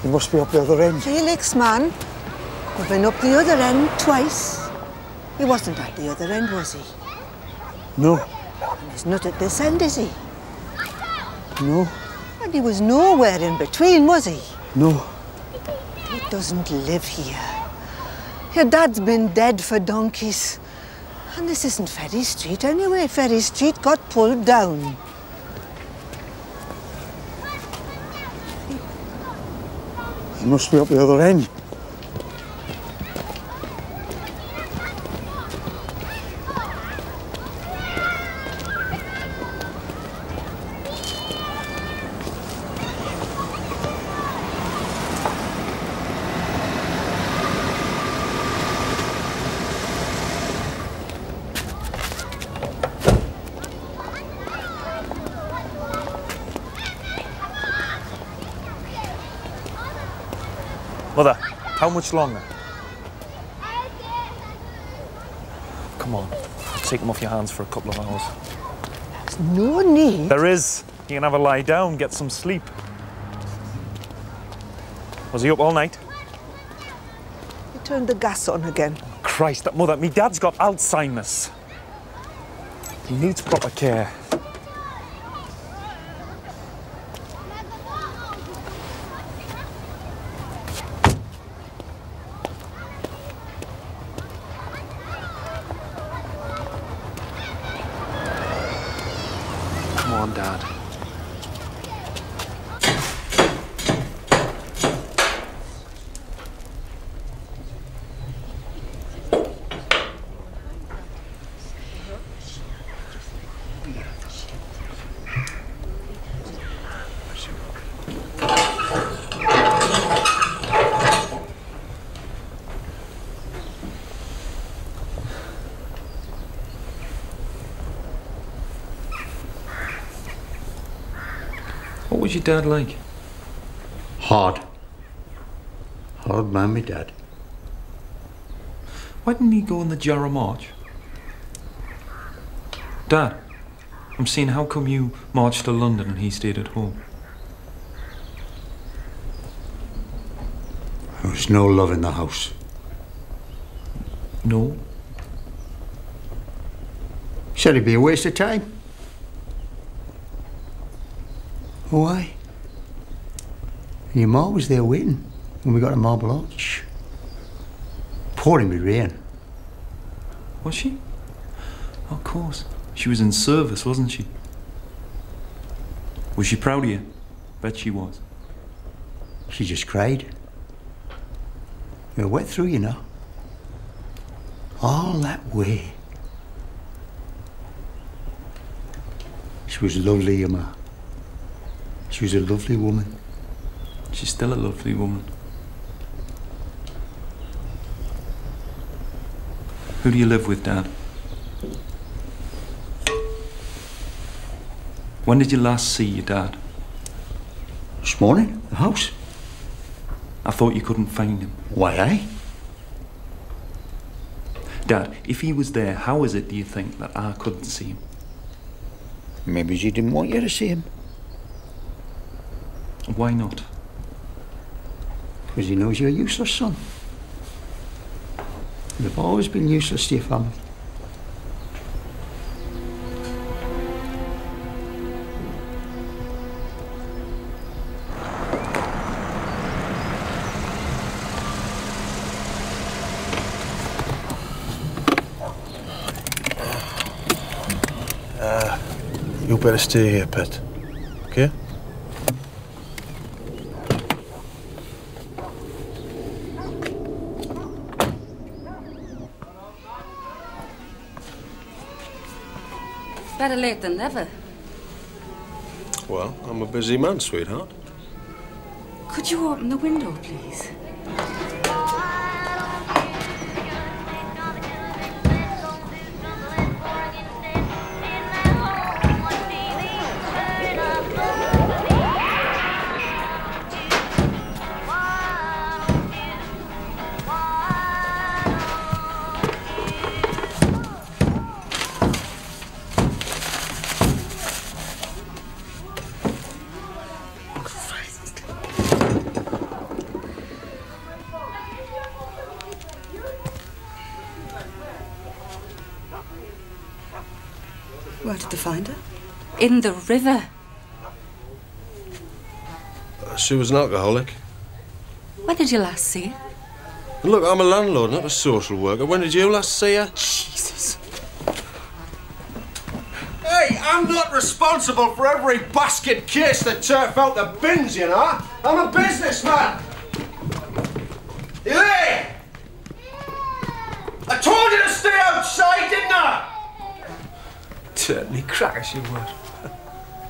He must be up the other end. Felix, man. We've been up the other end twice. He wasn't at the other end, was he? No. And he's not at this end, is he? No. And he was nowhere in between, was he? No. He doesn't live here. Your dad's been dead for donkeys. And this isn't Ferry Street anyway. Ferry Street got pulled down. He must be up the other end. Mother, how much longer? Come on, take them off your hands for a couple of hours. There's no need. There is. You can have a lie down, get some sleep. Was he up all night? He turned the gas on again. Christ, Mother, me dad's got Alzheimer's. He needs proper care. Come on, Dad. What was your dad like? Hard. Hard man, me dad. Why didn't he go on the Jarrah March? Dad, I'm saying how come you marched to London and he stayed at home? There was no love in the house. No? Said it'd be a waste of time. Why? Your ma was there waiting when we got to Marble Arch. Pouring with rain. Was she? Of course. She was in service, wasn't she? Was she proud of you? Bet she was. She just cried. We were wet through, you know. All that way. She was lovely, your ma. She was a lovely woman. She's still a lovely woman. Who do you live with, Dad? When did you last see your dad? This morning, the house. I thought you couldn't find him. Why, aye? Dad, if he was there, how is it, do you think, that I couldn't see him? Maybe she didn't want you to see him. Why not? Because he knows you're a useless son. You've always been useless to your family. You better stay here, pet. Okay? Better late than never. Well, I'm a busy man, sweetheart. Could you open the window, please? did they find her? In the river. She was an alcoholic. When did you last see her? Look, I'm a landlord, not a social worker. When did you last see her? Jesus. Hey, I'm not responsible for every basket case that turf out the bins, you know. I'm a businessman. Elaine! I told you to stay outside, didn't I? Certainly cracker she would.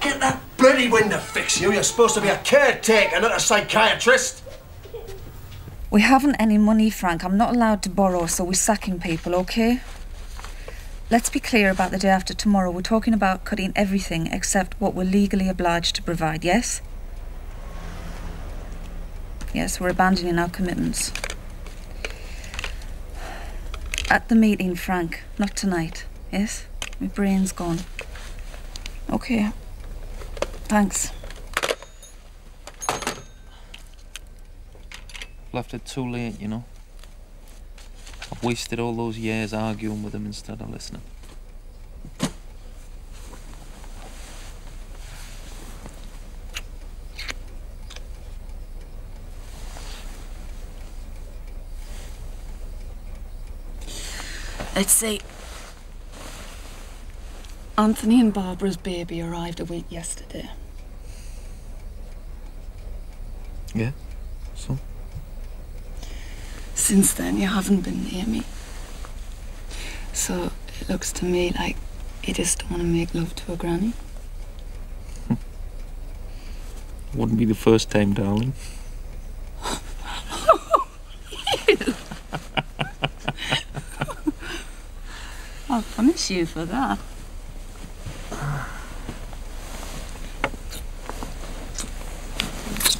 Get that bloody window fixed, you. You're supposed to be a caretaker, not a psychiatrist. We haven't any money, Frank. I'm not allowed to borrow, so we're sacking people, OK? Let's be clear about the day after tomorrow. We're talking about cutting everything except what we're legally obliged to provide, yes? Yes, we're abandoning our commitments. At the meeting, Frank. Not tonight, yes? My brain's gone. OK. Thanks. Left it too late, you know. I've wasted all those years arguing with him instead of listening. Let's see. Anthony and Barbara's baby arrived a week yesterday. Yeah? So? Since then, you haven't been near me. So it looks to me like you just don't want to make love to a granny. Wouldn't be the first time, darling. I'll punish you for that.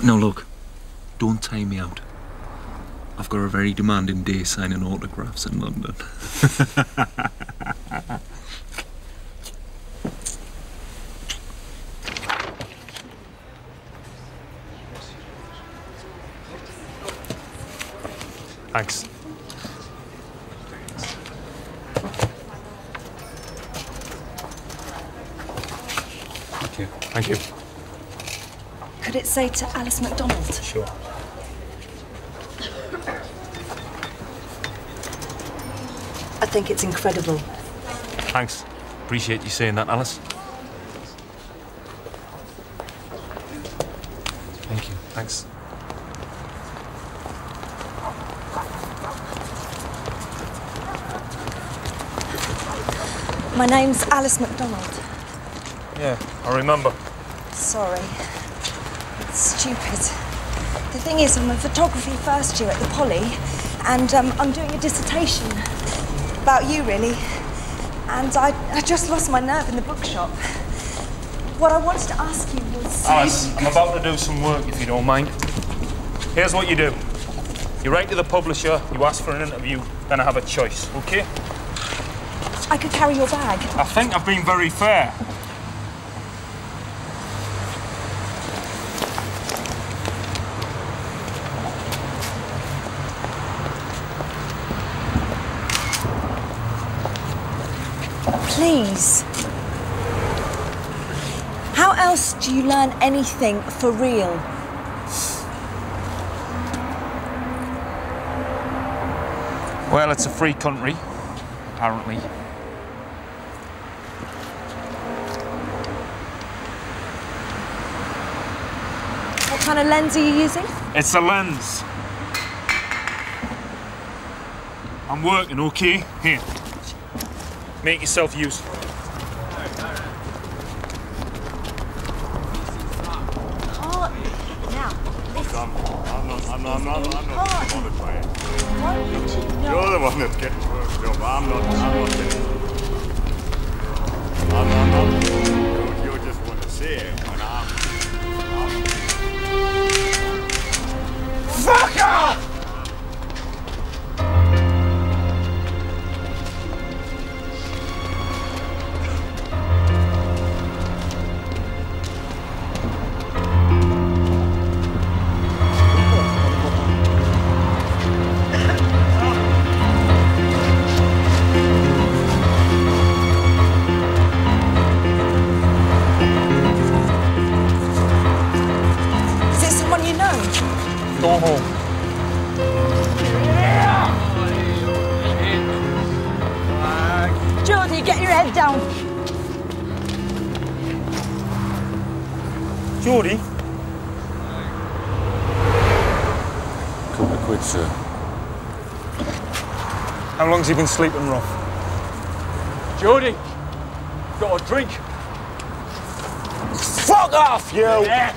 Now look, don't time me out. I've got a very demanding day signing autographs in London. Thanks. Thank you. Thank you. Could it say to Alice MacDonald? Sure. I think it's incredible. Thanks. Appreciate you saying that, Alice. Thank you. Thanks. My name's Alice MacDonald. Yeah, I remember. Sorry. It's stupid. The thing is, I'm a photography first year at the Poly, and I'm doing a dissertation about you, really. And I just lost my nerve in the bookshop. What I wanted to ask you was... Alice, I'm about to do some work, if you don't mind. Here's what you do. You write to the publisher, you ask for an interview, then I have a choice, OK? I could carry your bag. I think I've been very fair. Please. How else do you learn anything for real? Well, it's a free country, apparently. What kind of lens are you using? It's a lens. I'm working, OK? Here. Make yourself useful. Oh, now, listen. I'm not bothered by it. Why don't you know? You're the one that's getting worked up. I'm not getting I'm not. You just want to see it when I'm... Fuck off! Go home. Geordie, get your head down. Geordie? Couple of quid, sir. How long's he been sleeping rough? Geordie, got a drink? Fuck off, you! Yeah.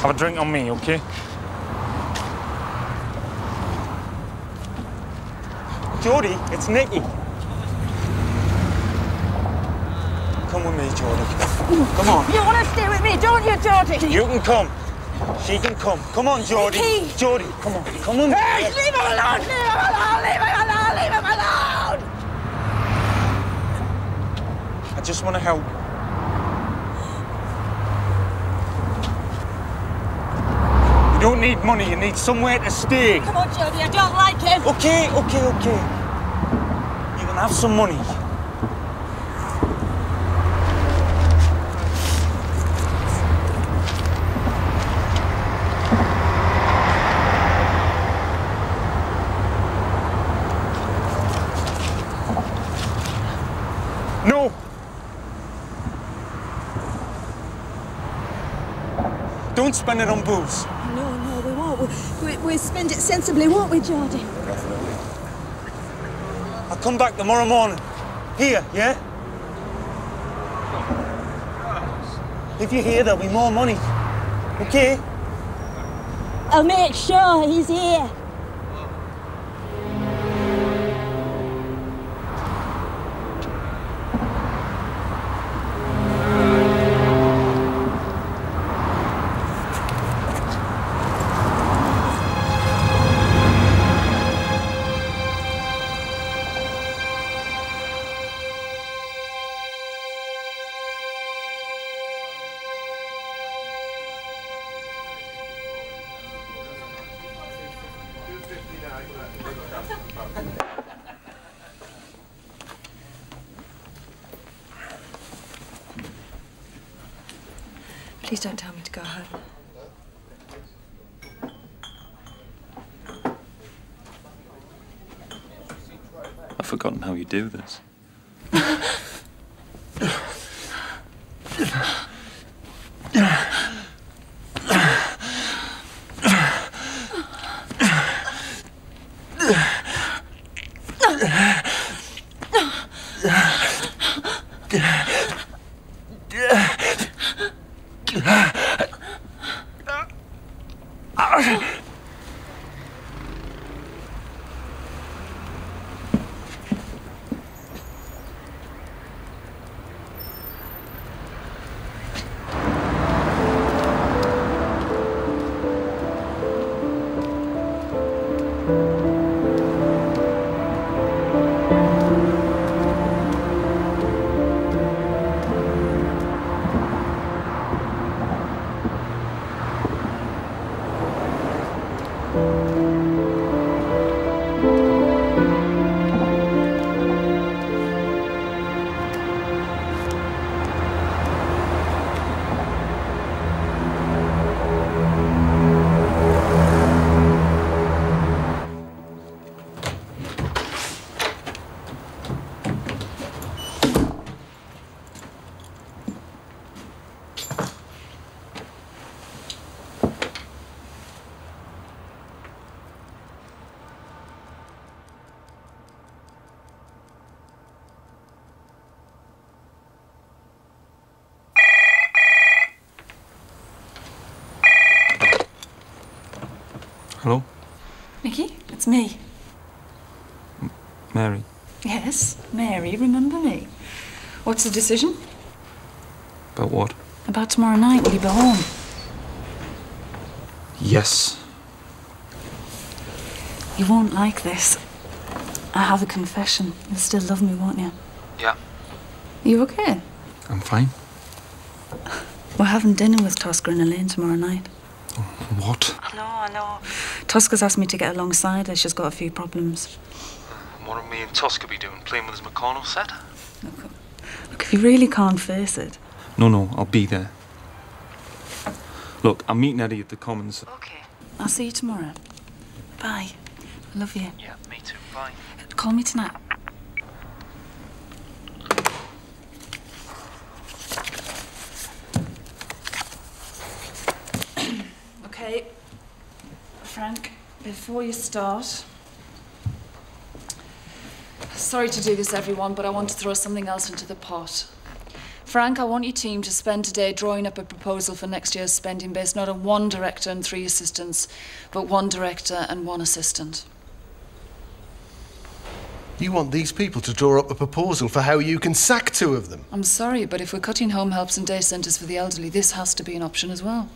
Have a drink on me, okay? Geordie, it's Nicky. Come with me, Geordie. Come on. You want to stay with me, don't you, Geordie? You can come. She can come. Come on, Geordie. Nicky. Geordie, come on. Come on. Hey, leave him alone! Leave him alone! Leave him alone! Leave him alone! I just want to help. You don't need money, you need somewhere to stay. Come on, Geordie, I don't like him. Okay. You can have some money. No! Don't spend it on booze. No, we won't. We'll spend it sensibly, won't we, Geordie? I'll come back tomorrow morning. Here, yeah? If you're here, there'll be more money. Okay? I'll make sure he's here. Please don't tell me to go home. I've forgotten how you do this. Hello? Nicky, it's me. Mary. Yes, Mary, remember me. What's the decision? About what? About tomorrow night, will you be home? Yes. You won't like this. I have a confession. You'll still love me, won't you? Yeah. Are you okay? I'm fine. We're having dinner with Tosca and Elaine tomorrow night. What? I know. Tosca's asked me to get alongside her. She's got a few problems. What are me and Tosca be doing? Playing with his McConnell set? Look, if you really can't face it... No, I'll be there. Look, I'm meeting Eddie at the Commons. Okay. I'll see you tomorrow. Bye. I love you. Yeah, me too. Bye. Call me tonight. Okay. Frank, before you start... Sorry to do this, everyone, but I want to throw something else into the pot. Frank, I want your team to spend today drawing up a proposal for next year's spending based not on 1 director and 3 assistants, but 1 director and 1 assistant. You want these people to draw up a proposal for how you can sack 2 of them? I'm sorry, but if we're cutting home helps and day centres for the elderly, this has to be an option as well.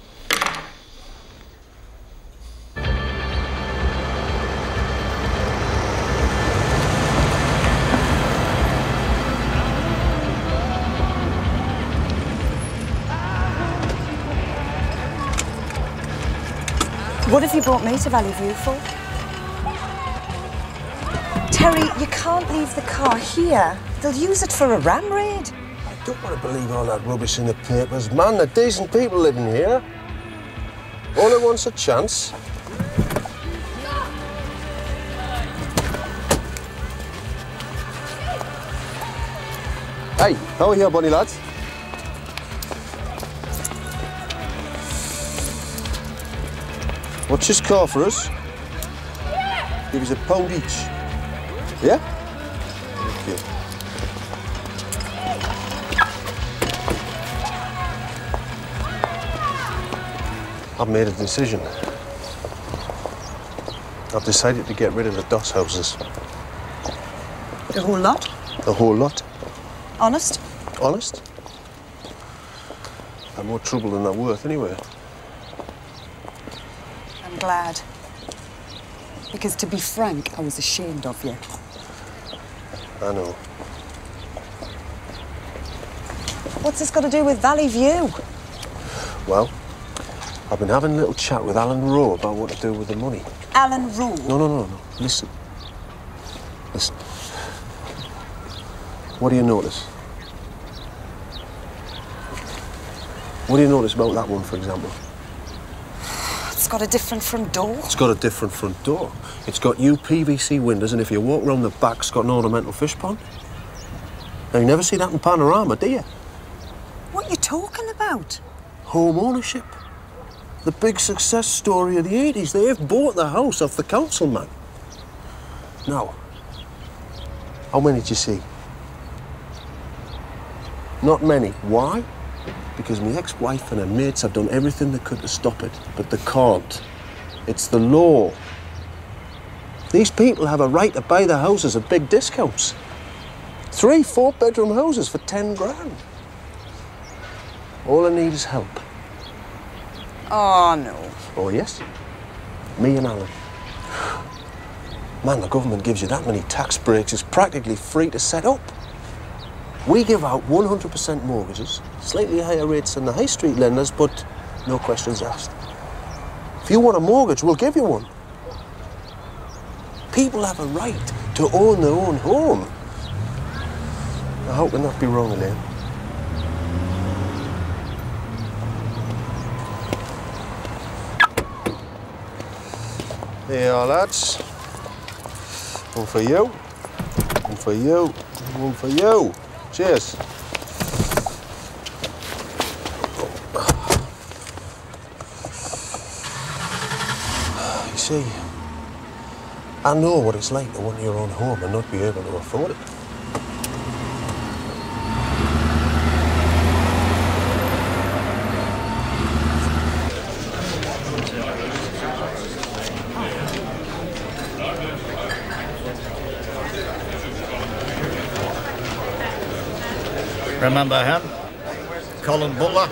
What have you brought me to Valley View for? Terry, you can't leave the car here. They'll use it for a ram raid. I don't want to believe all that rubbish in the papers. Man, they're decent people living here. Only wants a chance. Hey, how are you, bunny lads? What's this car for us? Give us £1 each. Yeah? Okay. I've made a decision. I've decided to get rid of the DOS houses. The whole lot? The whole lot. Honest? Honest? They're more trouble than they're worth anyway. I'm glad. Because to be frank, I was ashamed of you. I know. What's this got to do with Valley View? Well, I've been having a little chat with Alan Rowe about what to do with the money. Alan Rowe? No. Listen. Listen. What do you notice? What do you notice about that one, for example? It's got a different front door. It's got a different front door. It's got new PVC windows, and if you walk round the back, it's got an ornamental fish pond. Now, you never see that in Panorama, do you? What are you talking about? Home ownership. The big success story of the 80s. They've bought the house off the councilman. Now, how many did you see? Not many. Why? Because my ex-wife and her mates have done everything they could to stop it, but they can't. It's the law. These people have a right to buy their houses at big discounts. 3, 4-bedroom houses for 10 grand. All I need is help. Oh, no. Oh, yes? Me and Alan. Man, the government gives you that many tax breaks, it's practically free to set up. We give out 100% mortgages, slightly higher rates than the high street lenders, but no questions asked. If you want a mortgage, we'll give you one. People have a right to own their own home. Now, how can that be wrong, Elaine? There you are, lads. One for you, one for you, one for you. Cheers. You see, I know what it's like to want your own home and not be able to afford it. Remember him? Colin Butler?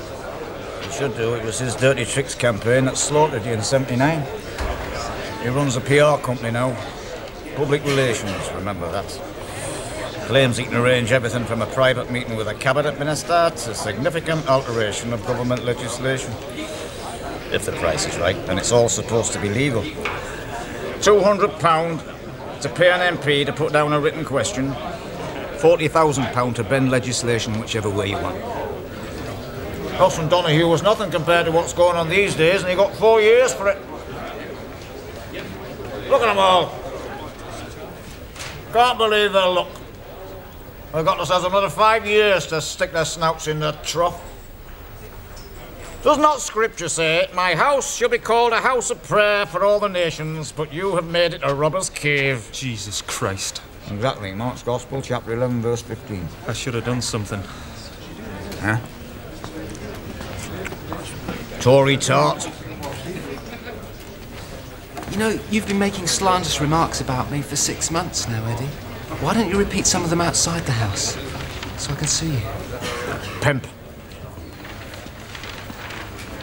You should do. It was his Dirty Tricks campaign that slaughtered you in '79. He runs a PR company now. Public relations, remember that. Claims he can arrange everything from a private meeting with a cabinet minister to significant alteration of government legislation. If the price is right, then it's all supposed to be legal. £200 to pay an MP to put down a written question. £40,000 to bend legislation whichever way you want. Ross and Donahue was nothing compared to what's going on these days, and he got 4 years for it. Look at them all. Can't believe their luck. They've got us another 5 years to stick their snouts in the trough. Does not Scripture say, "My house shall be called a house of prayer for all the nations, but you have made it a robber's cave"? Jesus Christ. Exactly, Mark's Gospel, chapter 11, verse 15. I should have done something. Huh? Tory tart. You know, you've been making slanderous remarks about me for 6 months now, Eddie. Why don't you repeat some of them outside the house, so I can see you? Pimp.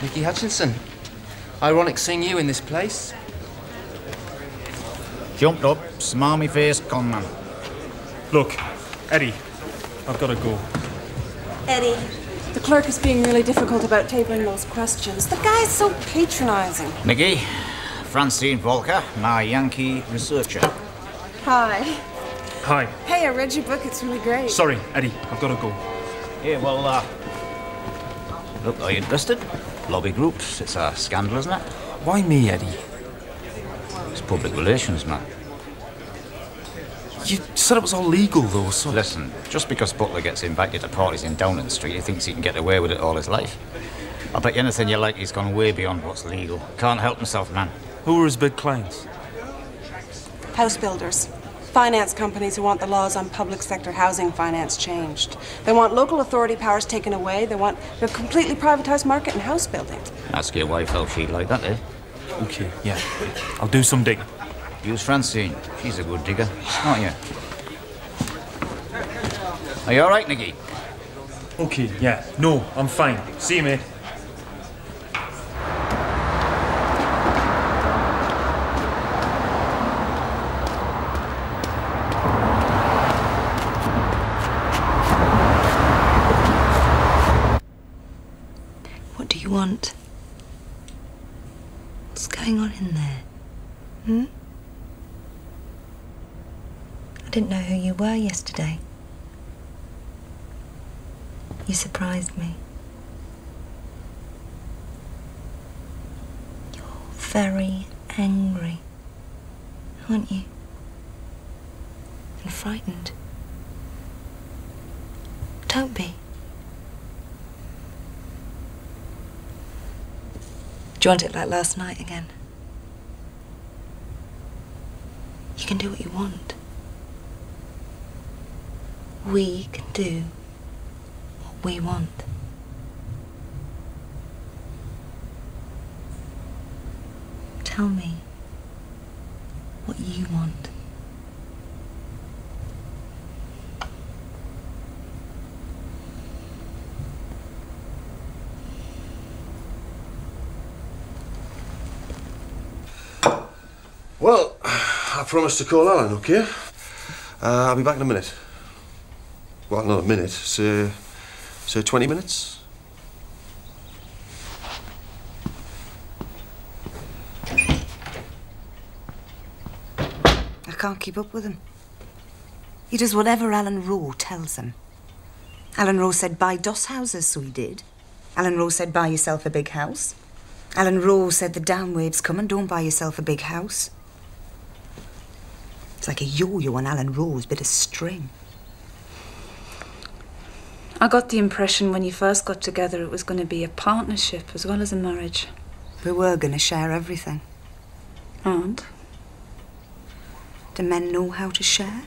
Nicky Hutchinson. Ironic seeing you in this place. Jumped up, smarmy-faced conman. Look, Eddie, I've got to go. Eddie, the clerk is being really difficult about tabling those questions. The guy's so patronising. Nicky, Francine Volker, my Yankee researcher. Hi. Hi. Hey, I read your book. It's really great. Sorry, Eddie, I've got to go. Yeah, well, look, are you interested? Lobby groups, it's a scandal, isn't it? Why me, Eddie? It's public relations, man. You said it was all legal, though, so... Listen, just because Butler gets invited to parties in Downing Street, he thinks he can get away with it all his life. I bet you anything you like, he's gone way beyond what's legal. Can't help himself, man. Who are his big clients? House builders. Finance companies who want the laws on public sector housing finance changed. They want local authority powers taken away. They want a completely privatised market in house building. Ask your wife how she'd like that, eh? Okay, yeah. I'll do some digging. Use Francine. She's a good digger, aren't you? Are you all right, Nicky? Okay, yeah. No, I'm fine. See you, mate. What do you want? What's going on in there? Hmm? I didn't know who you were yesterday. You surprised me. You're very angry, aren't you? And frightened. Don't be. Do you want it like last night again? You can do what you want. We can do what we want. Tell me what you want. Well, I promised to call Alan, okay? I'll be back in a minute. Well, not a minute, say 20 minutes. I can't keep up with him. He does whatever Alan Rowe tells him. Alan Rowe said buy DOS houses, so he did. Alan Rowe said buy yourself a big house. Alan Rowe said the down wave's coming, don't buy yourself a big house. It's like a yo-yo on Alan Rowe's bit of string. I got the impression when you first got together it was going to be a partnership as well as a marriage. We were going to share everything. And? Do men know how to share?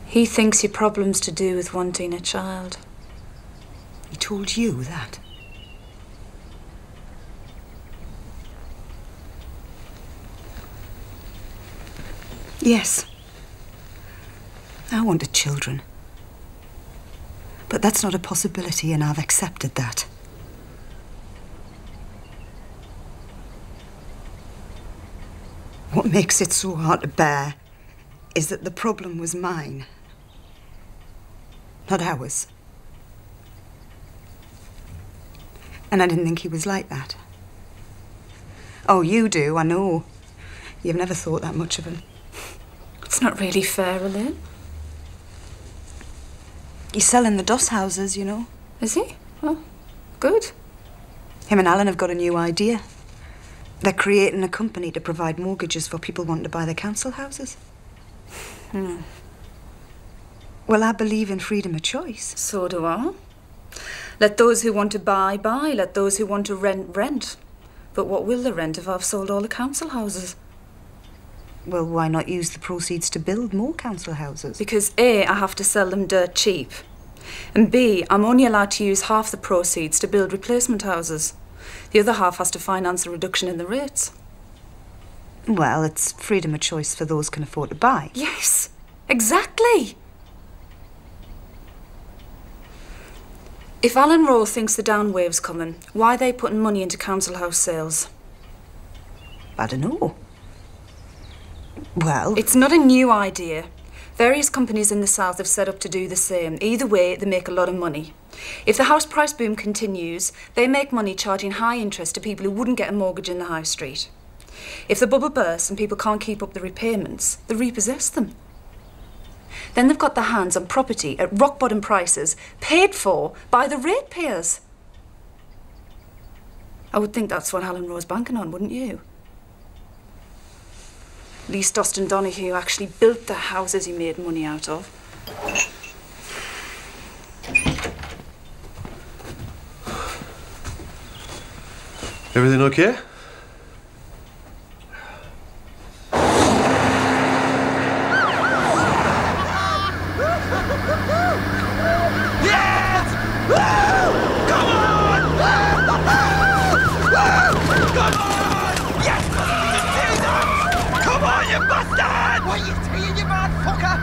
He thinks your problem's to do with wanting a child. He told you that? Yes. I wanted children. But that's not a possibility, and I've accepted that. What makes it so hard to bear is that the problem was mine, not ours. And I didn't think he was like that. Oh, you do, I know. You've never thought that much of him. It's not really fair, Elaine. He's selling the Doss houses, you know. Is he? Well, good. Him and Alan have got a new idea. They're creating a company to provide mortgages for people wanting to buy their council houses. Well, I believe in freedom of choice. So do I. Let those who want to buy, buy. Let those who want to rent, rent. But what will they rent if I've sold all the council houses? Well, why not use the proceeds to build more council houses? Because A, I have to sell them dirt cheap. And B, I'm only allowed to use half the proceeds to build replacement houses. The other half has to finance a reduction in the rates. Well, it's freedom of choice for those who can afford to buy. Yes, exactly. If Alan Rowe thinks the down wave's coming, why are they putting money into council house sales? I don't know. Well... It's not a new idea. Various companies in the south have set up to do the same. Either way, they make a lot of money. If the house price boom continues, they make money charging high interest to people who wouldn't get a mortgage in the high street. If the bubble bursts and people can't keep up the repayments, they repossess them. Then they've got their hands on property at rock-bottom prices, paid for by the ratepayers. I would think that's what Alan Rowe's banking on, wouldn't you? At least Austin Donahue actually built the houses he made money out of. Everything okay? Yes! Woo! Come on! Woo! Come on! Yes! Come on, you bastard! What are you saying, you mad fucker?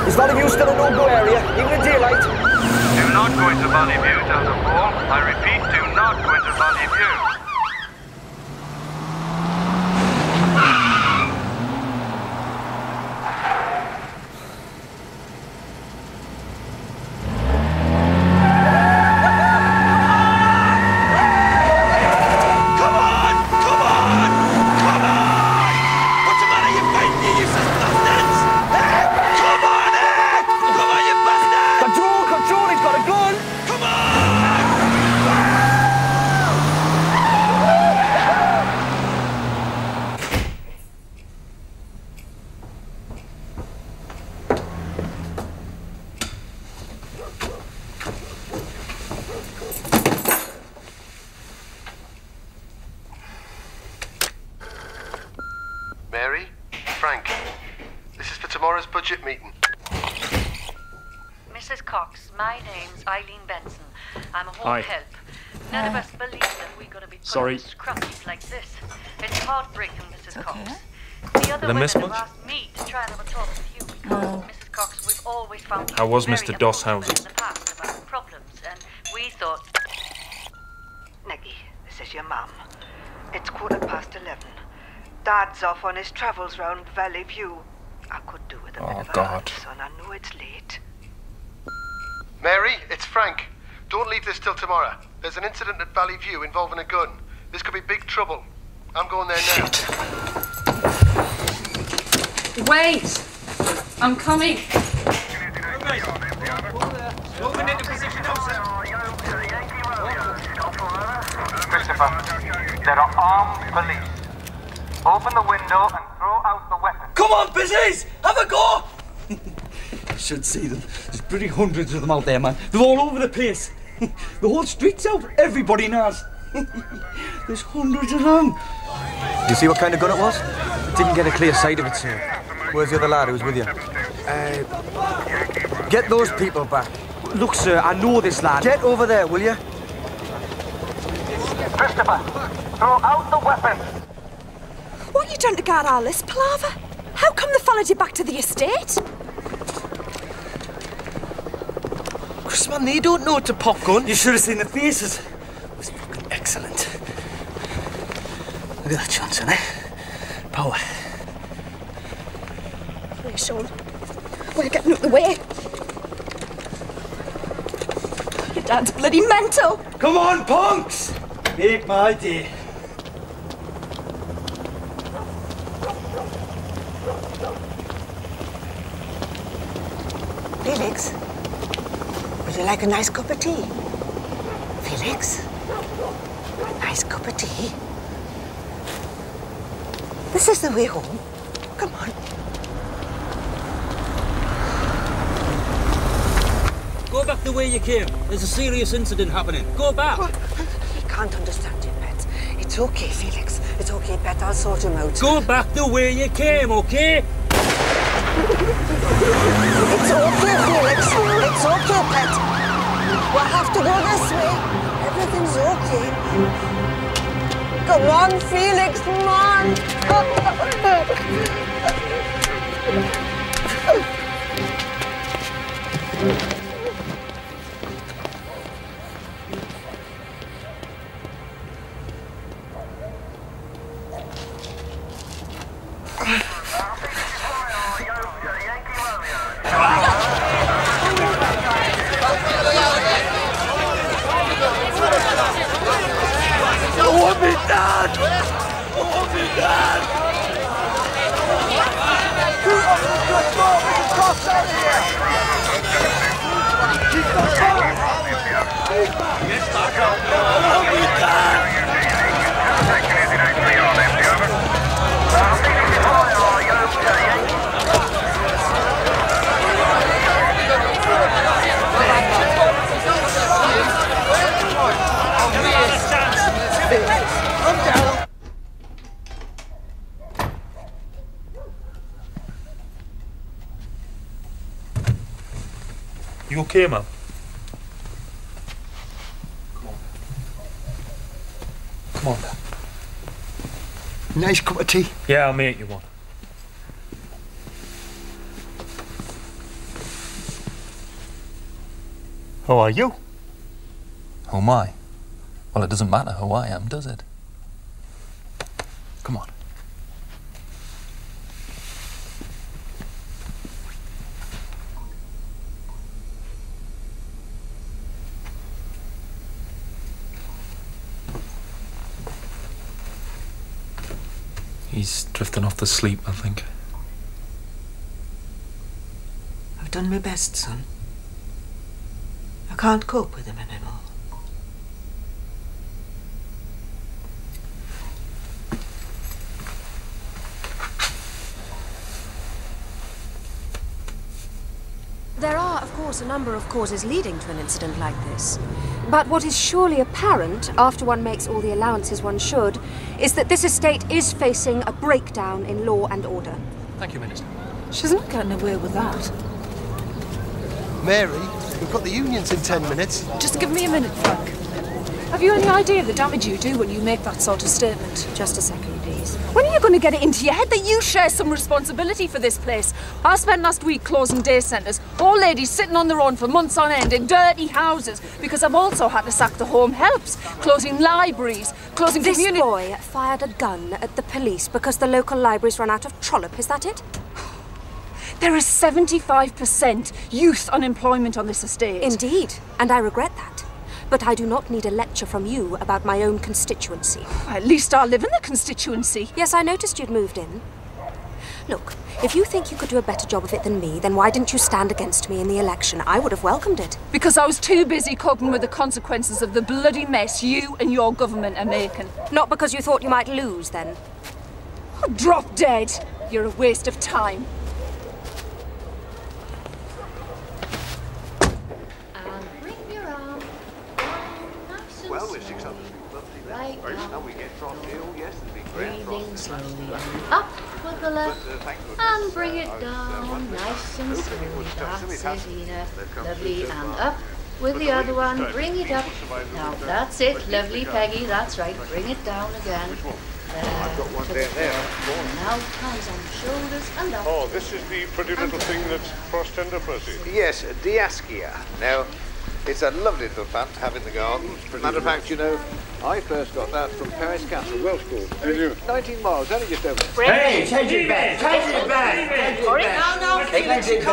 Is that of you still a no-go area, even in daylight? Do not go into Valley View, Delta 4. I repeat, do not go into Valley View. Mary? Frank? This is for tomorrow's budget meeting. Mrs. Cox, my name's Eileen Benson. I'm a home Hi. help. None of us believe that we're going to be put Sorry. in scrunchies like this. It's heartbreaking, Mrs. Cox. The other Did I miss women have much? asked me to try and have a talk with you because, Mrs. Cox, we've always found How was you Mr. very Doss approachable houses? in the past about problems, and we thought... Nicky, this is your mum. It's 11:15. Dad's off on his travels round Valley View. I could do with a bit of a God. hand, son. I know it's late. Mary, it's Frank. Don't leave this till tomorrow. There's an incident at Valley View involving a gun. This could be big trouble. I'm going there now. Wait! I'm coming. Christopher, there are armed police. Open the window and throw out the weapon. Come on, business! Have a go! Should see them. There's bloody hundreds of them out there, man. They're all over the place. The whole street's out. Everybody knows. There's hundreds of them. You see what kind of gun it was? Didn't get a clear sight of it, sir. Where's the other lad who was with you? Get those people back. Look, sir, I know this lad. Get over there, will you? Christopher, throw out the weapon. What are you done to guard all this palaver? How come they followed you back to the estate? Chris, man, they don't know it's a pop gun. You should have seen the faces. It was fucking excellent. Look at that, Johnson, eh? Power. We're Sean. We're getting out of the way. Your dad's bloody mental. Come on, punks! Make my day. like a nice cup of tea? Felix? Nice cup of tea? This is the way home. Come on. Go back the way you came. There's a serious incident happening. Go back. He can't understand you, Pet. It's okay, Felix. It's okay, Pet. I'll sort him out. Go back the way you came, okay? It's okay, Felix. It's okay, Pet. We'll have to go this way. Everything's okay. Come on, Felix, come on. You okay, man? Come on, Dad. Nice cup of tea. Yeah, I'll make you one. How are you? Who am I? Well, it doesn't matter who I am, does it? Come on. He's drifting off to sleep, I think. I've done my best, son. I can't cope with him anymore. There are, of course, a number of causes leading to an incident like this. But what is surely apparent, after one makes all the allowances one should, is that this estate is facing a breakdown in law and order. Thank you, Minister. She's not getting away with that. Mary, we've got the unions in 10 minutes. Just give me a minute, Frank. Have you any idea of the damage you do when you make that sort of statement? Just a second, please. When are you going to get it into your head that you share some responsibility for this place? I spent last week closing day centres, old ladies sitting on their own for months on end in dirty houses, because I've also had to sack the home helps, closing libraries, closing This community... boy fired a gun at the police because the local libraries ran out of trollop, is that it? There is 75% youth unemployment on this estate. Indeed, and I regret that. But I do not need a lecture from you about my own constituency. At least I live in the constituency. Yes, I noticed you'd moved in. Look, if you think you could do a better job of it than me, then why didn't you stand against me in the election? I would have welcomed it. Because I was too busy coping with the consequences of the bloody mess you and your government are making. Not because you thought you might lose, then? Oh, drop dead. You're a waste of time. Well, we're 600 people Right now we get from here. Yes, it'd be great. Breathing slowly and up with the left and bring it down nice and slowly. That's it, Ina. Lovely, and up with the other one. Bring it up. Now that's it. Lovely, Peggy. That's right. Bring it down again. I've got one there. Now hands on the shoulders and up. Oh, this is the pretty little thing that's cross-tender, Percy. Yes, Diascia. Now, it's a lovely little plant to have in the garden. Matter of fact, you know, I first got that from Paris Castle, Welsh School. Did you? 19 miles, only just over. Hey, change it back! Change it back! Change it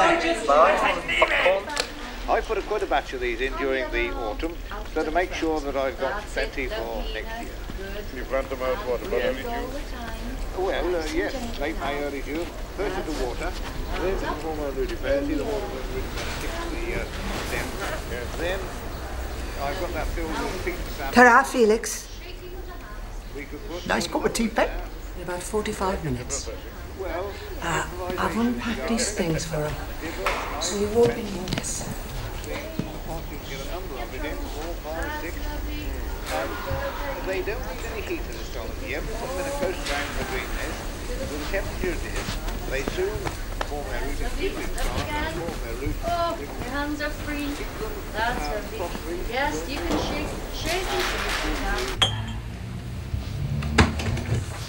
back! I put quite a batch of these in during the autumn, so to make sure that I've got plenty for next year. You plant them out, what, about early June? Well, yes, late May, early June. First into water, then the hormone really fair. See the water goes really 6 weeks. Then I've got that filled with pizza. Ta-ra, Felix. Nice cup of tea, Pet. In about 45 minutes. I've unpacked these things for him, so you won't be needing this. They don't need any heat in this time. You ever put them in a close round the green nest, with the temperature it is, they soon form their root in deep inside and form their root. Oh, your hands are free. That's lovely. Yes, you can shake it now.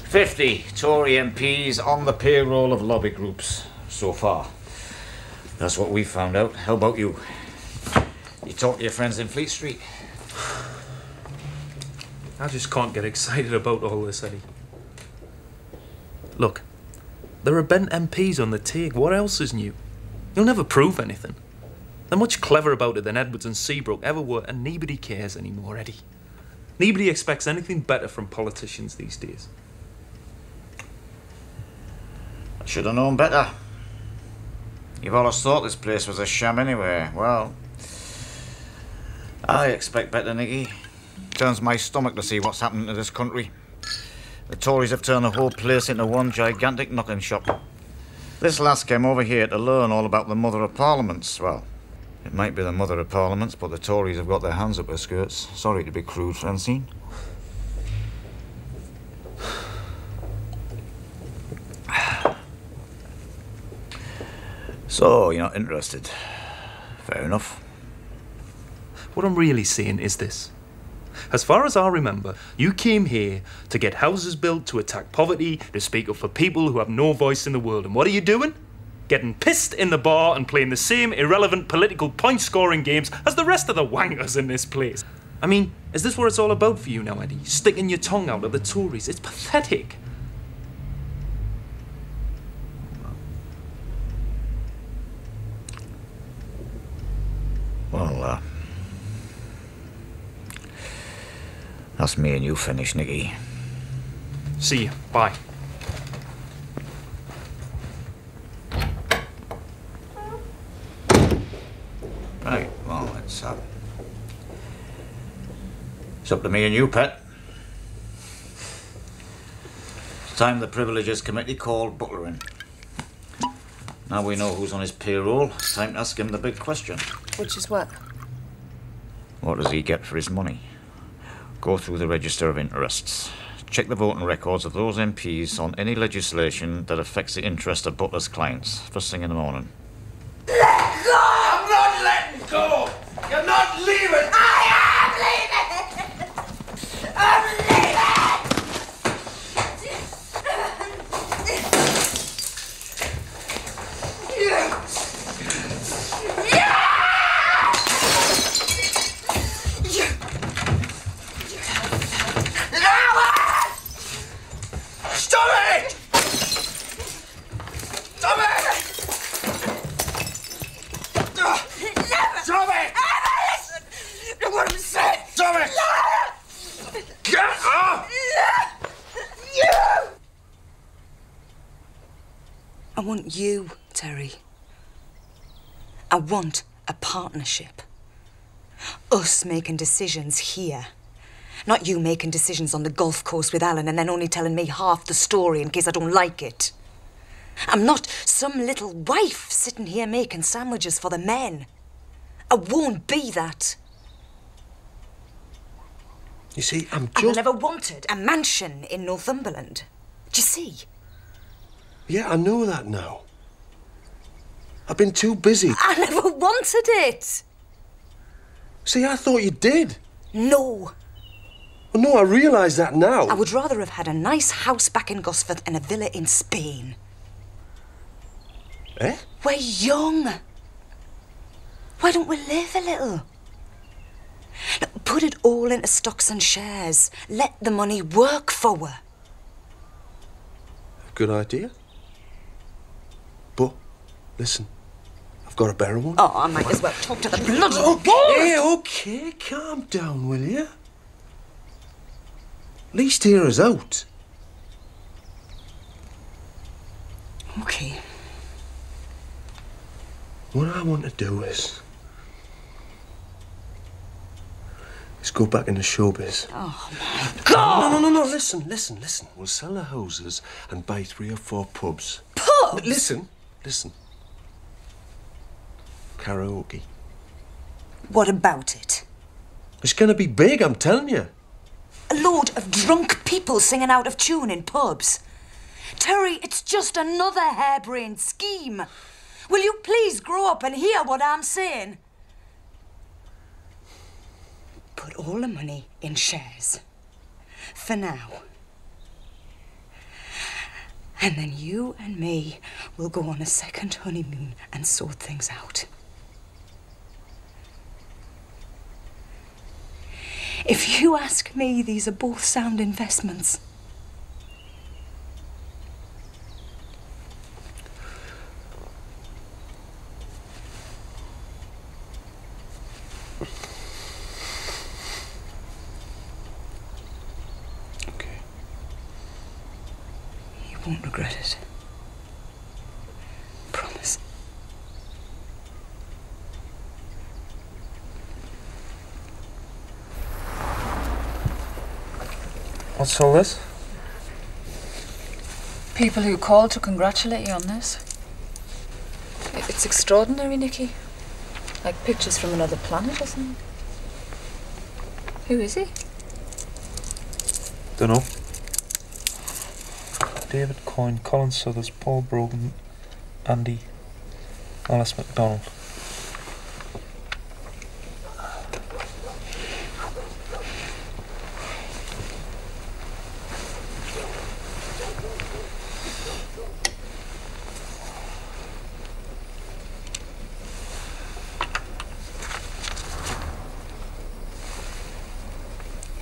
50 Tory MPs on the payroll of lobby groups so far. That's what we found out. How about you? You talk to your friends in Fleet Street? I just can't get excited about all this, Eddie. Look, there are bent MPs on the take. What else is new? You'll never prove anything. They're much cleverer about it than Edwards and Seabrook ever were, and nobody cares anymore, Eddie. Nobody expects anything better from politicians these days. I should have known better. You've always thought this place was a sham anyway. Well, I expect better, Nicky. Turns my stomach to see what's happening to this country. The Tories have turned the whole place into one gigantic knocking shop. This lass came over here to learn all about the Mother of Parliaments. Well, it might be the Mother of Parliaments, but the Tories have got their hands up her skirts. Sorry to be crude, Francine. So, you're not interested. Fair enough. What I'm really saying is this. As far as I remember, you came here to get houses built, to attack poverty, to speak up for people who have no voice in the world. And what are you doing? Getting pissed in the bar and playing the same irrelevant political point-scoring games as the rest of the wankers in this place. I mean, is this what it's all about for you now, Eddie? Sticking your tongue out at the Tories? It's pathetic. Well, that's me and you finished, Nicky. See you. Bye. Right, well, it's up to me and you, Pet. It's time the Privileges Committee called Butler in. Now we know who's on his payroll, it's time to ask him the big question. Which is what? What does he get for his money? Go through the register of interests. Check the voting records of those MPs on any legislation that affects the interest of Butler's clients. First thing in the morning. Let go! I'm not letting go! You're not leaving! I am leaving! I'm leaving! I want you, Terry. I want a partnership. Us making decisions here. Not you making decisions on the golf course with Alan and then only telling me half the story in case I don't like it. I'm not some little wife sitting here making sandwiches for the men. I won't be that. You see, I never wanted a mansion in Northumberland. Do you see? Yeah, I know that now. I've been too busy. I never wanted it. See, I thought you did. No. Well, no, I realise that now. I would rather have had a nice house back in Gosforth and a villa in Spain. Eh? We're young. Why don't we live a little? Look, put it all into stocks and shares. Let the money work for her. Good idea. But, listen, I've got a better one. Oh, I might as well talk to the bloody wall. Okay, calm down, will you? At least hear us out. Okay. What I want to do is is go back into showbiz. Oh, my God! No, listen. We'll sell the houses and buy 3 or 4 pubs. Pubs? Listen. Karaoke. What about it? It's gonna be big, I'm telling you. A load of drunk people singing out of tune in pubs. Terry, it's just another harebrained scheme. Will you please grow up and hear what I'm saying? Put all the money in shares. For now. And then you and me will go on a second honeymoon and sort things out. If you ask me, these are both sound investments. Okay. You won't regret it. Promise. What's all this? People who called to congratulate you on this. It's extraordinary, Nicky. Like pictures from another planet or something. Who is he? Dunno. David Coyne, Colin Suthers, Paul Brogan, Andy, Alice MacDonald.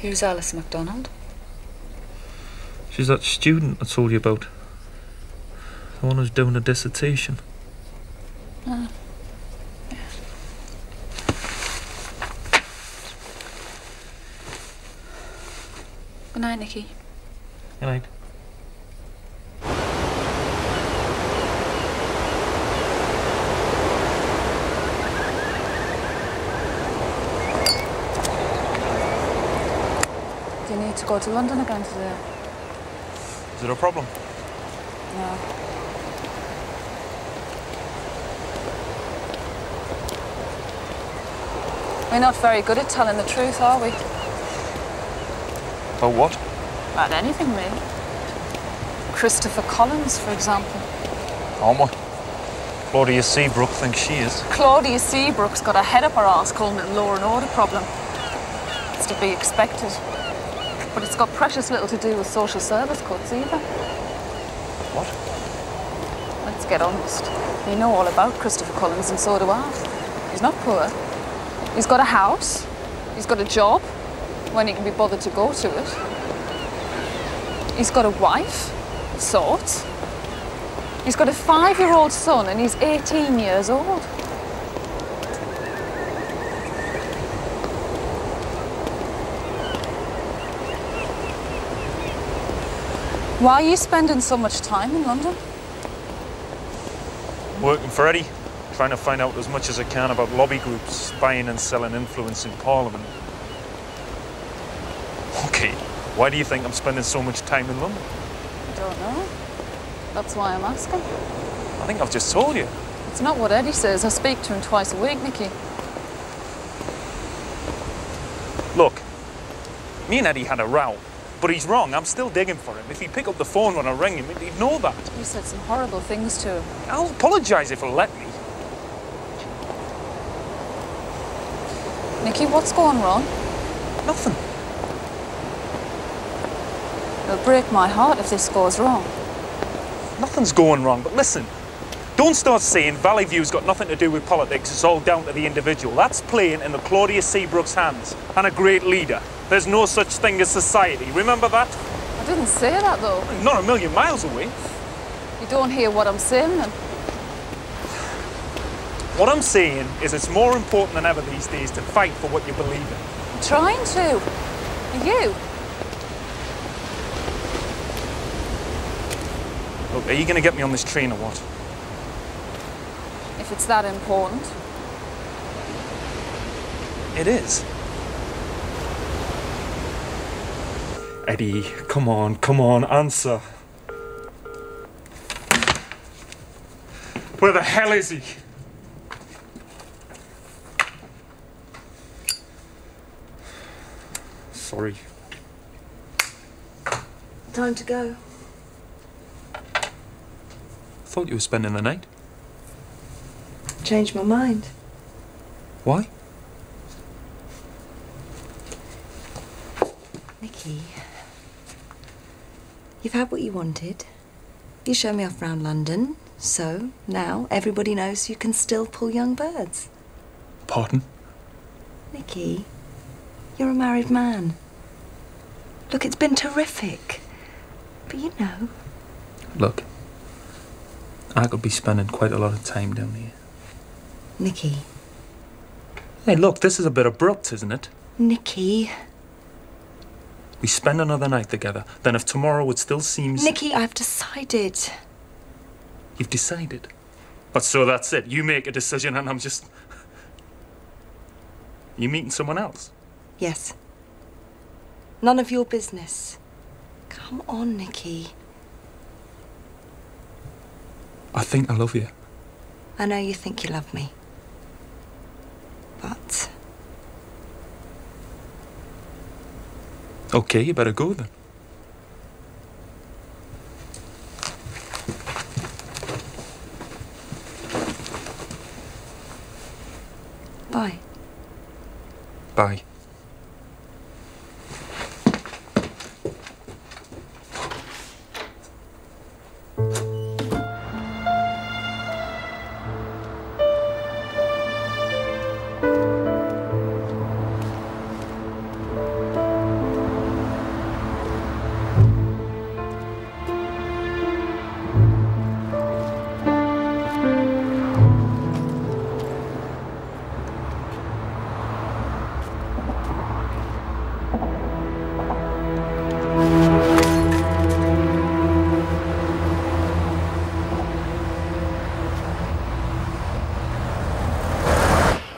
Who's Alice MacDonald? She's that student I told you about. The one who's doing a dissertation. Ah. Yeah. Good night, Nicky. Good night. Do you need to go to London again today? Is it a problem? No. We're not very good at telling the truth, are we? About what? About anything, really. Christopher Collins, for example. Aren't we? Claudia Seabrook thinks she is. Claudia Seabrook's got a head up her arse calling it law and order problem. It's to be expected. But it's got precious little to do with social service cuts either. What? Let's get honest. You know all about Christopher Collins, and so do I. He's not poor. He's got a house. He's got a job, when he can be bothered to go to it. He's got a wife, of sorts. He's got a 5-year-old son, and he's 18 years old. Why are you spending so much time in London? Working for Eddie. Trying to find out as much as I can about lobby groups, buying and selling influence in Parliament. Okay, why do you think I'm spending so much time in London? I don't know. That's why I'm asking. I think I've just told you. It's not what Eddie says. I speak to him twice a week, Nicky. Look, me and Eddie had a row, but he's wrong. I'm still digging for him. If he'd pick up the phone when I ring him, he'd know that. You said some horrible things to him. I'll apologise if he'll let me. Nicky, what's going wrong? Nothing. It'll break my heart if this goes wrong. Nothing's going wrong, but listen. Don't start saying Valley View's got nothing to do with politics, it's all down to the individual. That's playing in the Claudia Seabrook's hands, and a great leader. There's no such thing as society, remember that? I didn't say that, though. Not a million miles away. You don't hear what I'm saying, then? What I'm saying is it's more important than ever these days to fight for what you believe in. I'm trying to. Are you? Look, are you going to get me on this train or what? If it's that important. It is. Eddie, come on, answer. Where the hell is he? Sorry. Time to go. Thought you were spending the night. Changed my mind. Why? Nicky, you've had what you wanted. You showed me off round London, so now everybody knows you can still pull young birds. Pardon? Nicky, you're a married man. Look, it's been terrific. But you know. Look, I could be spending quite a lot of time down here. Nicky. Hey, look, this is a bit abrupt, isn't it? Nicky. We spend another night together. Then if tomorrow it still seems... Nicky, I've decided. You've decided? But so that's it. You make a decision and I'm just... You meeting someone else? Yes. None of your business. Come on, Nicky. I think I love you. I know you think you love me. But... Okay, you better go then. Bye. Bye.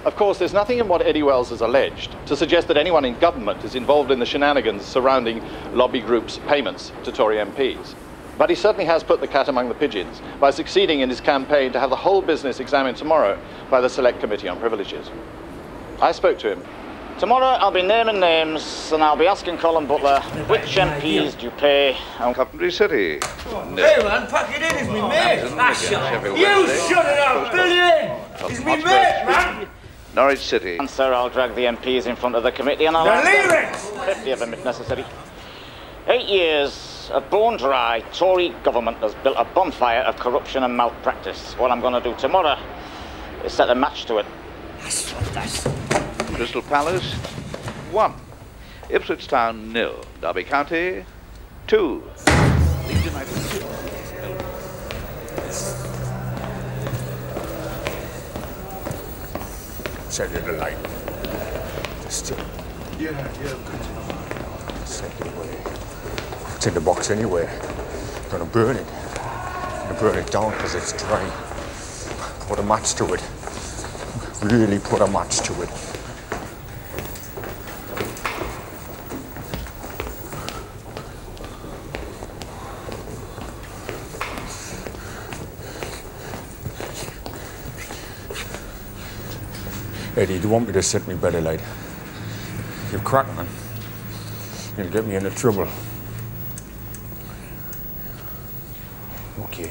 Of course, there's nothing in what Eddie Wells has alleged to suggest that anyone in government is involved in the shenanigans surrounding lobby groups' payments to Tory MPs. But he certainly has put the cat among the pigeons by succeeding in his campaign to have the whole business examined tomorrow by the Select Committee on Privileges. I spoke to him. Tomorrow I'll be naming names and I'll be asking Colin Butler which MPs do you pay and... Coventry City. Hey man, pack it in, it's me mate. You shut it out, Billy! It's me mate, man! Norwich City. And sir, I'll drag the MPs in front of the committee and I'll... Leave it! 50 of them if necessary. 8 years of bone dry Tory government has built a bonfire of corruption and malpractice. What I'm going to do tomorrow is set a match to it. Crystal Palace, 1. Ipswich Town, 0. Derby County, 2. Leeds United, 0. Set it alight. Just Yeah, good. set it away. It's in the box anyway. Gonna burn it. Gonna burn it down because it's dry. Put a match to it. Really put a match to it. Eddie, do you want me to set me bed alight? You crack, man. You'll get me into trouble. Okay.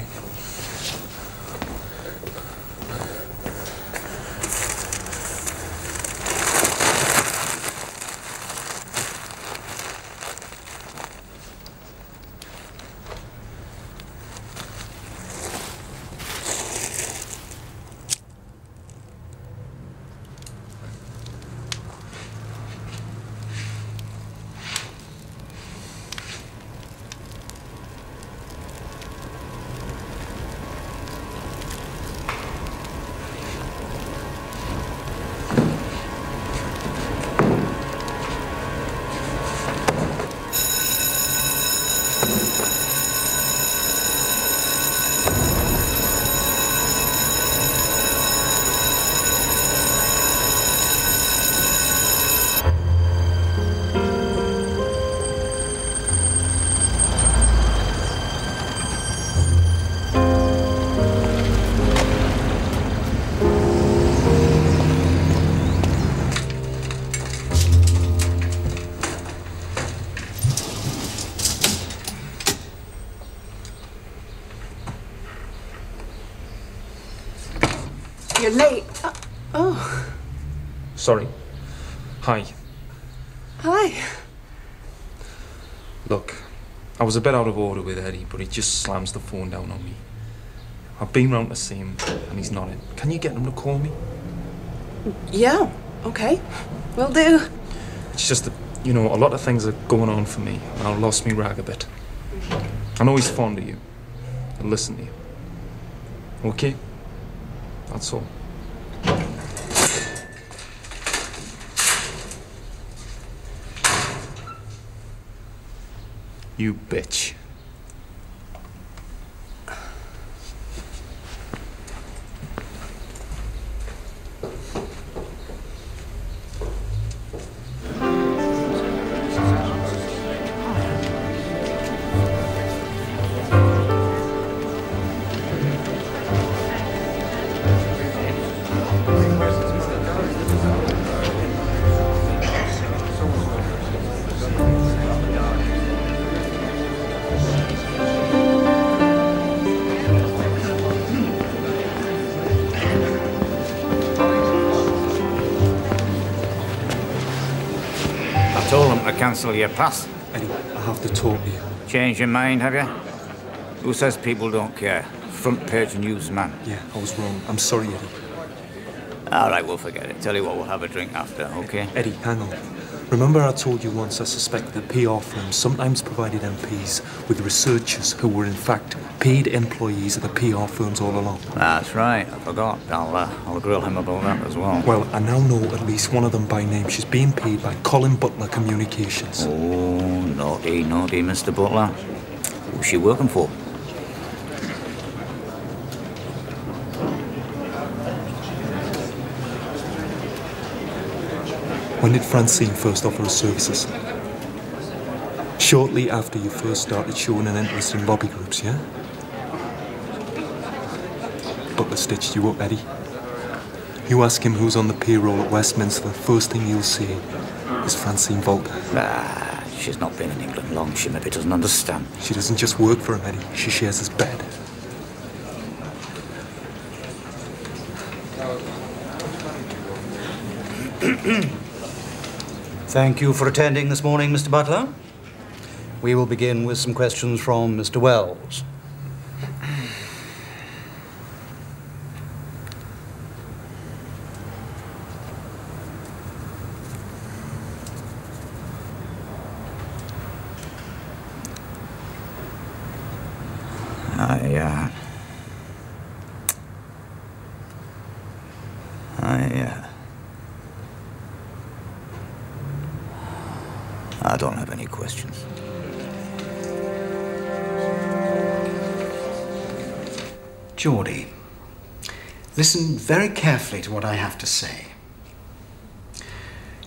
you're late. Sorry. Hi. Hi. Look, I was a bit out of order with Eddie, but he just slams the phone down on me. I've been round to see him, and he's not in. Can you get him to call me? Yeah, okay. Will do. It's just that, you know, a lot of things are going on for me, and I've lost me rag a bit. I know he's fond of you. He'll listen to you. Okay? That's all. You bitch. Cancel your pass. Eddie, I have to talk to you. Change your mind, have you? Who says people don't care? Front page news man. Yeah, I was wrong. I'm sorry, Eddie. All right, we'll forget it. Tell you what, we'll have a drink after, okay? Eddie, hang on. Remember I told you once I suspect that PR firms sometimes provided MPs with researchers who were in fact paid employees of the PR firms all along? That's right, I forgot. I'll grill him about that as well. Well, I now know at least one of them by name. She's being paid by Colin Butler Communications. Oh, naughty, naughty Mr. Butler. Who's she working for? When did Francine first offer her services? Shortly after you first started showing an interest in lobby groups, yeah? Butler stitched you up, Eddie. You ask him who's on the payroll at Westminster, the first thing he'll say is Francine Volta. She's not been in England long. She maybe doesn't understand. She doesn't just work for him, Eddie. She shares his bed. Thank you for attending this morning, Mr. Butler. We will begin with some questions from Mr. Wells. I don't have any questions. Geordie, listen very carefully to what I have to say.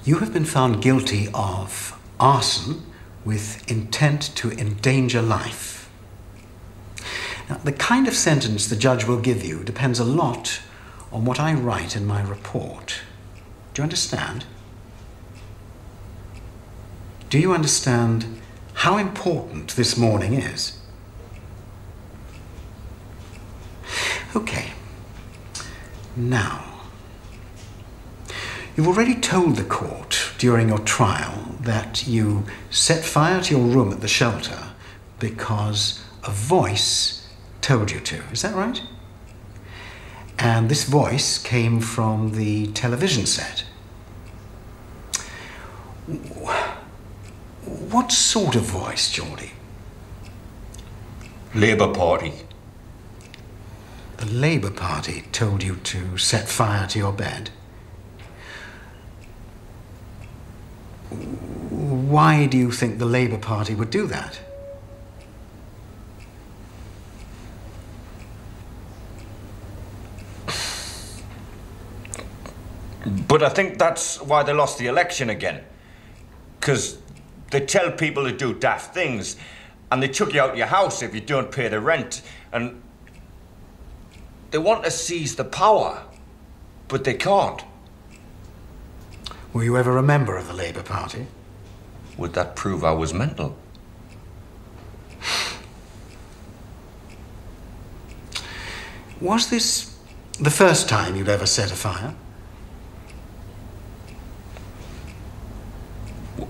You have been found guilty of arson with intent to endanger life. Now, the kind of sentence the judge will give you depends a lot on what I write in my report. Do you understand? Do you understand how important this morning is? Okay. Now, you've already told the court during your trial that you set fire to your room at the shelter because a voice told you to. Is that right? And this voice came from the television set. What sort of voice, Geordie? Labour Party. The Labour Party told you to set fire to your bed? Why do you think the Labour Party would do that? But I think that's why they lost the election again. Because they tell people to do daft things, and they chuck you out your house if you don't pay the rent, and they want to seize the power, but they can't. Were you ever a member of the Labour Party? Would that prove I was mental? Was this The first time you'd ever set a fire?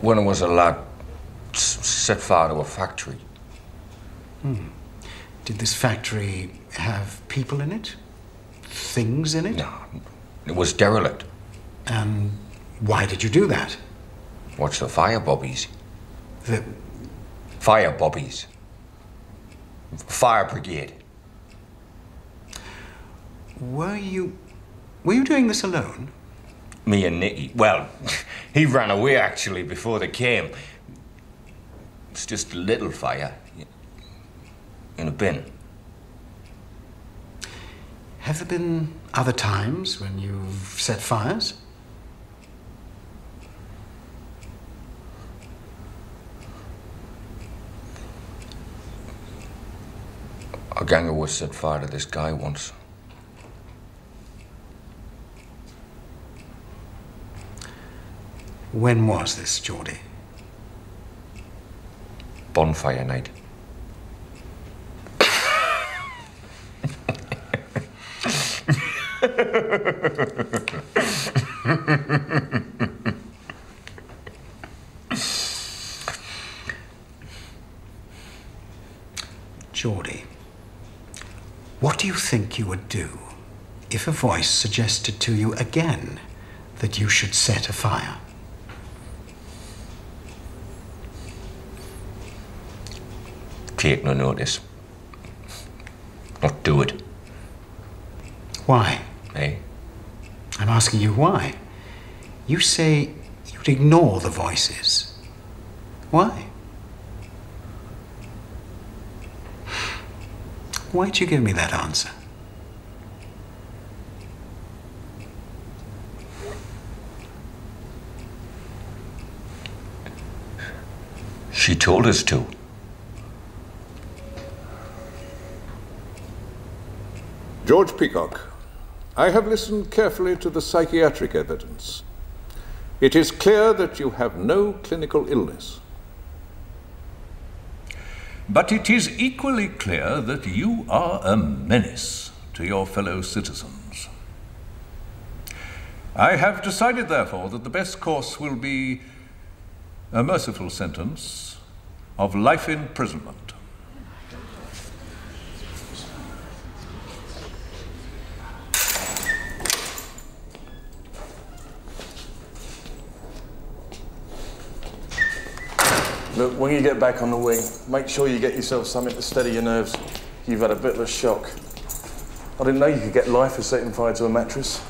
When I was a lad, set fire to a factory. Did this factory have people in it? Things in it? No, it was derelict. And why did you do that? Watch the fire bobbies. The fire bobbies. Fire brigade. Were you doing this alone? Me and Nicky. Well, he ran away actually before they came. It's just a little fire in a bin. Have there been other times when you've set fires? A gang of us set fire to this guy once. When was this, Geordie? Bonfire night. Geordie, what do you think you would do if a voice suggested to you again that you should set a fire? Take no notice. Not do it. Why? Eh? I'm asking you why. You say you'd ignore the voices. Why? Why'd you give me that answer? She told us to. George Peacock, I have listened carefully to the psychiatric evidence. It is clear that you have no clinical illness. But it is equally clear that you are a menace to your fellow citizens. I have decided, therefore, that the best course will be a merciful sentence of life imprisonment. Look, when you get back on the wing, make sure you get yourself something to steady your nerves. You've had a bit of a shock. I didn't know you could get life for setting fire to a mattress.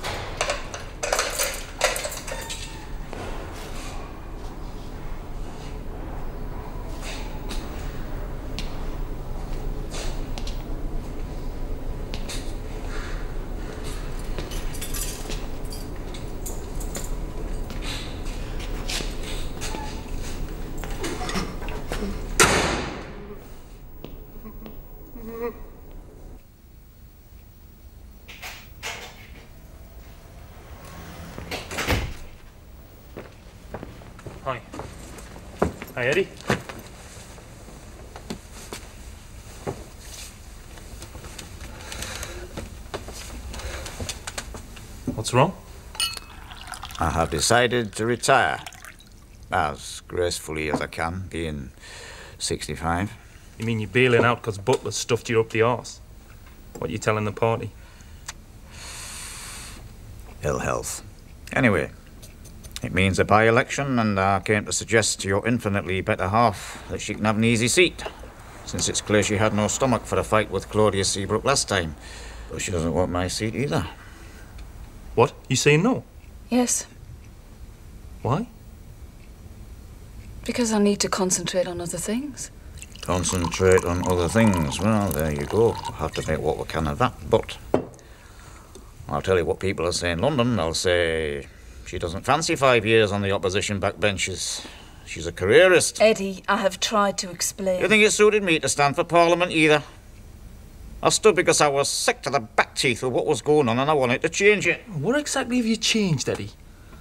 Hi. Hi, Eddie. What's wrong? I have decided to retire. As gracefully as I can, being 65. You mean you're bailing out because Butler stuffed you up the arse? What are you telling the party? Ill health. Anyway, it means a by-election, and I came to suggest to your infinitely better half that she can have an easy seat, since it's clear she had no stomach for a fight with Claudia Seabrook last time. But she doesn't want my seat either. What? You saying no? Yes, Why? because I need to concentrate on other things. Concentrate on other things. Well, there you go. We'll have to make what we can of that. But I'll tell you what people will say in London. They'll say she doesn't fancy 5 years on the opposition backbenches. She's a careerist. Eddie, I have tried to explain. You think it suited me to stand for Parliament either? I stood because I was sick to the back teeth of what was going on and I wanted to change it. What exactly have you changed, Eddie?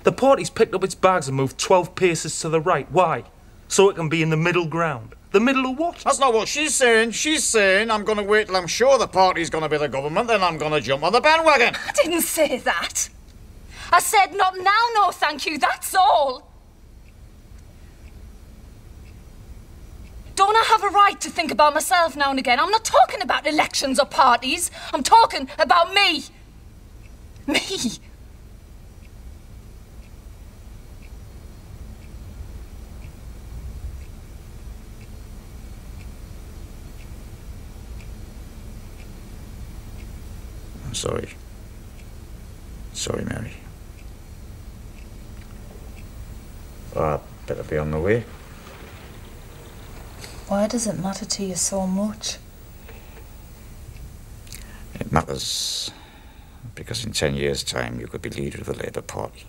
The party's picked up its bags and moved 12 paces to the right. Why? So it can be in the middle ground. The middle of what? That's not what she's saying. She's saying I'm going to wait till I'm sure the party's going to be the government, then I'm going to jump on the bandwagon. I didn't say that. I said not now, no thank you, that's all. Don't I have a right to think about myself now and again? I'm not talking about elections or parties. I'm talking about me. Me. I'm sorry. Sorry, Mary. Well, I better be on the way. Why does it matter to you so much? It matters because in 10 years' time you could be leader of the Labour Party.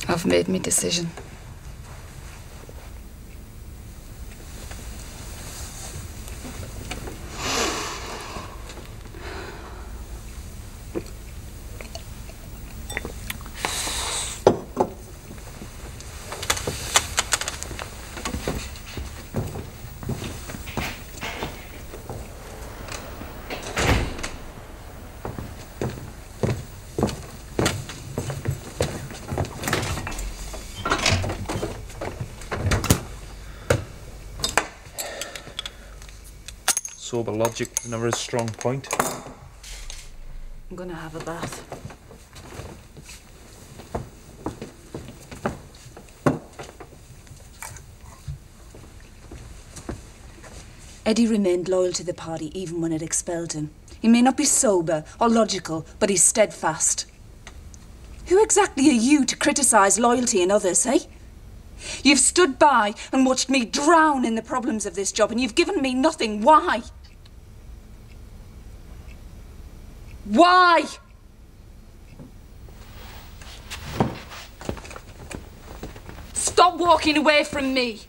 I've made my decision. Sober logic was never a strong point. I'm gonna have a bath. Eddie remained loyal to the party even when it expelled him. He may not be sober or logical, but he's steadfast. Who exactly are you to criticise loyalty in others, eh? You've stood by and watched me drown in the problems of this job, and you've given me nothing. Why? Why? Stop walking away from me.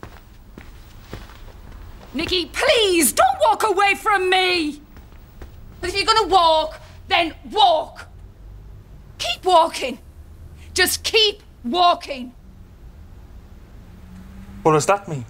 Nikki, please, don't walk away from me. If you're gonna walk, then walk. Keep walking. Just keep walking. What does that mean?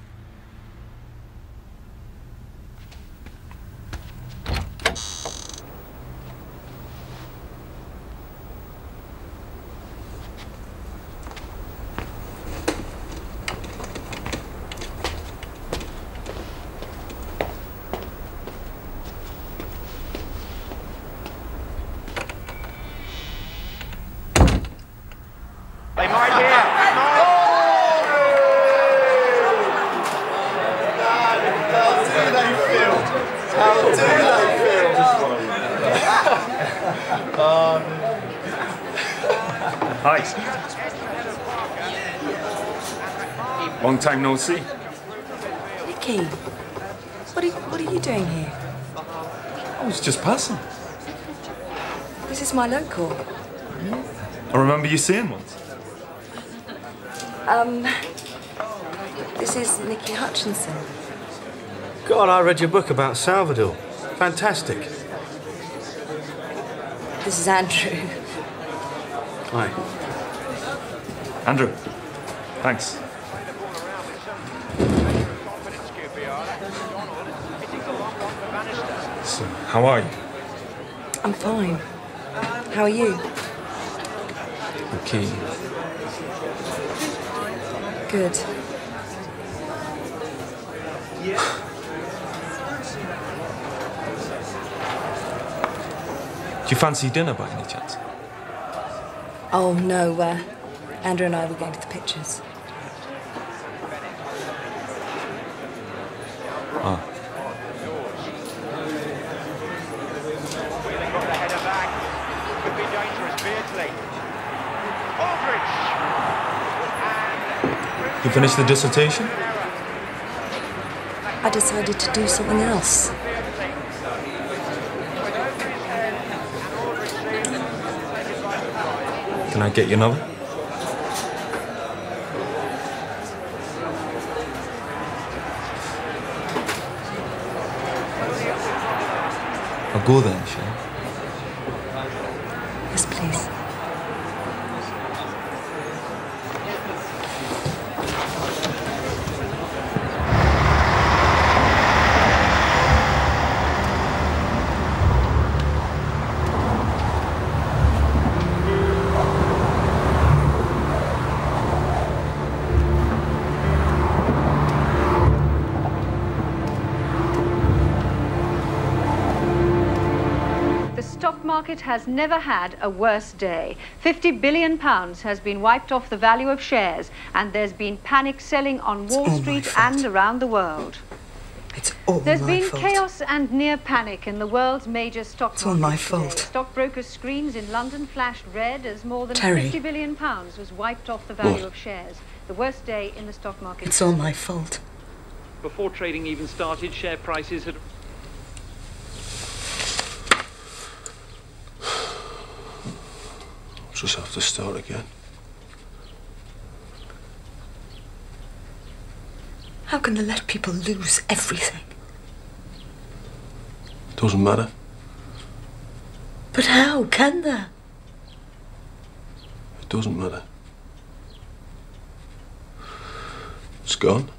Hi. Long time no see. Nicky, what are you doing here? I was just passing. This is my local. I remember you saying once. This is Nicky Hutchinson. God, I read your book about Salvador. Fantastic. This is Andrew. Hi. Andrew, thanks. So, how are you? I'm fine. How are you? Okay. Good. Do you fancy dinner by any chance? Oh, no, Andrew and I were going to the pictures. Ah. You finished the dissertation? I decided to do something else. Can I get you another? I'll go then, shall I? Yes, please. market has never had a worse day. £50 billion has been wiped off the value of shares, and there's been panic selling on Wall Street and around the world. It's all There's my been fault. chaos and near panic in the world's major stock markets. It's all my today. fault. Stockbrokers' screens in London flashed red as more than Terry. £50 billion was wiped off the value What? of shares. The worst day in the stock market. It's all my fault. Before trading even started, share prices had... Just have to start again. How can they let people lose everything? Doesn't matter. But how can they? It doesn't matter. It's gone.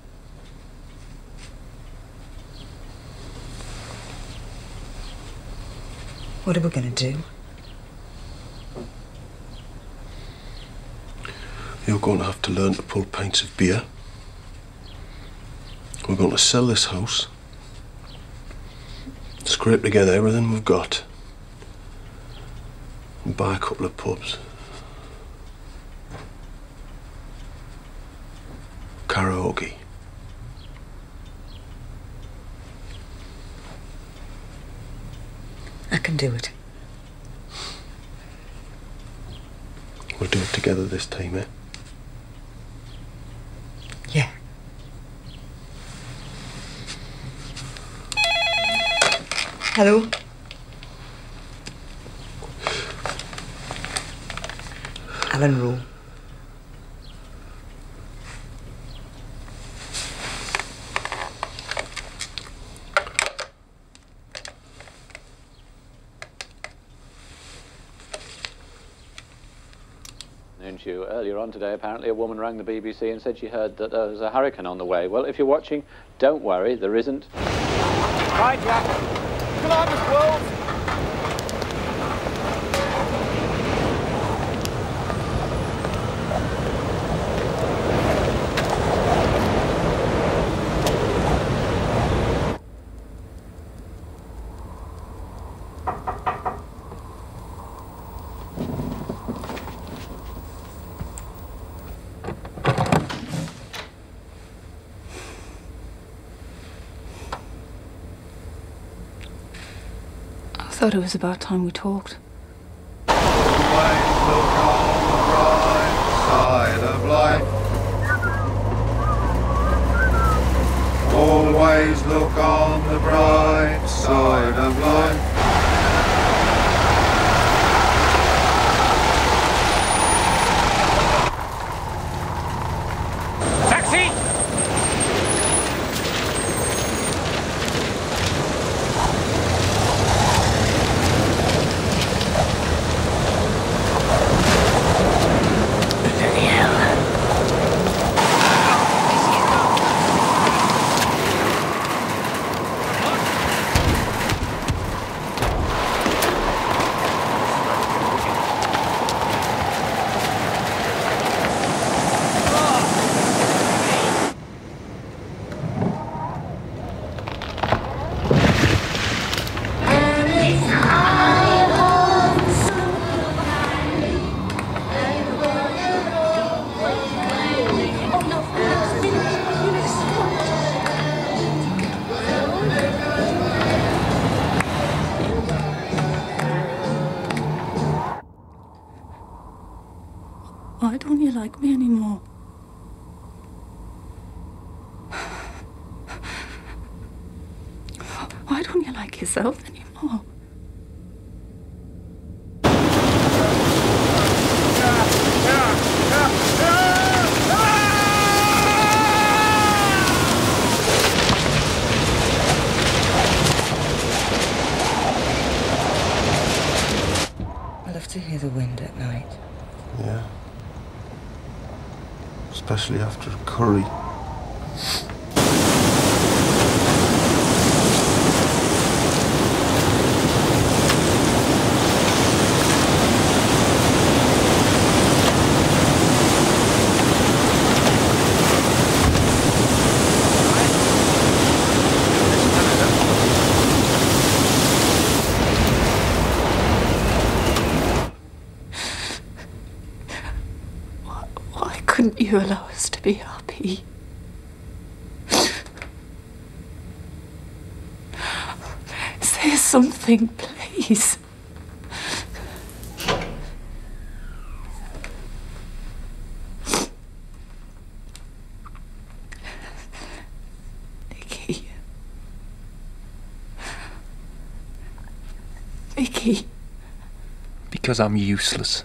What are we going to do? You're going to have to learn to pull pints of beer. We're going to sell this house, scrape together everything we've got, and buy a couple of pubs. Karaoke. I can do it. We'll do it together this time, eh? Yeah. Hello? Alan Rowe. You earlier on today, apparently a woman rang the BBC and said she heard that there was a hurricane on the way. Well, if you're watching, don't worry, there isn't. Right, Jack. Come on, Miss Wells. I thought it was about time we talked. Always look on the bright side of life. Always look on the bright side of life. Taxi! Why don't you like me anymore? Why don't you like yourself anymore? I love to hear the wind at night. Yeah. Especially after a curry. you allow us to be happy. Say something, please. Nicky. Vicky. Because I'm useless.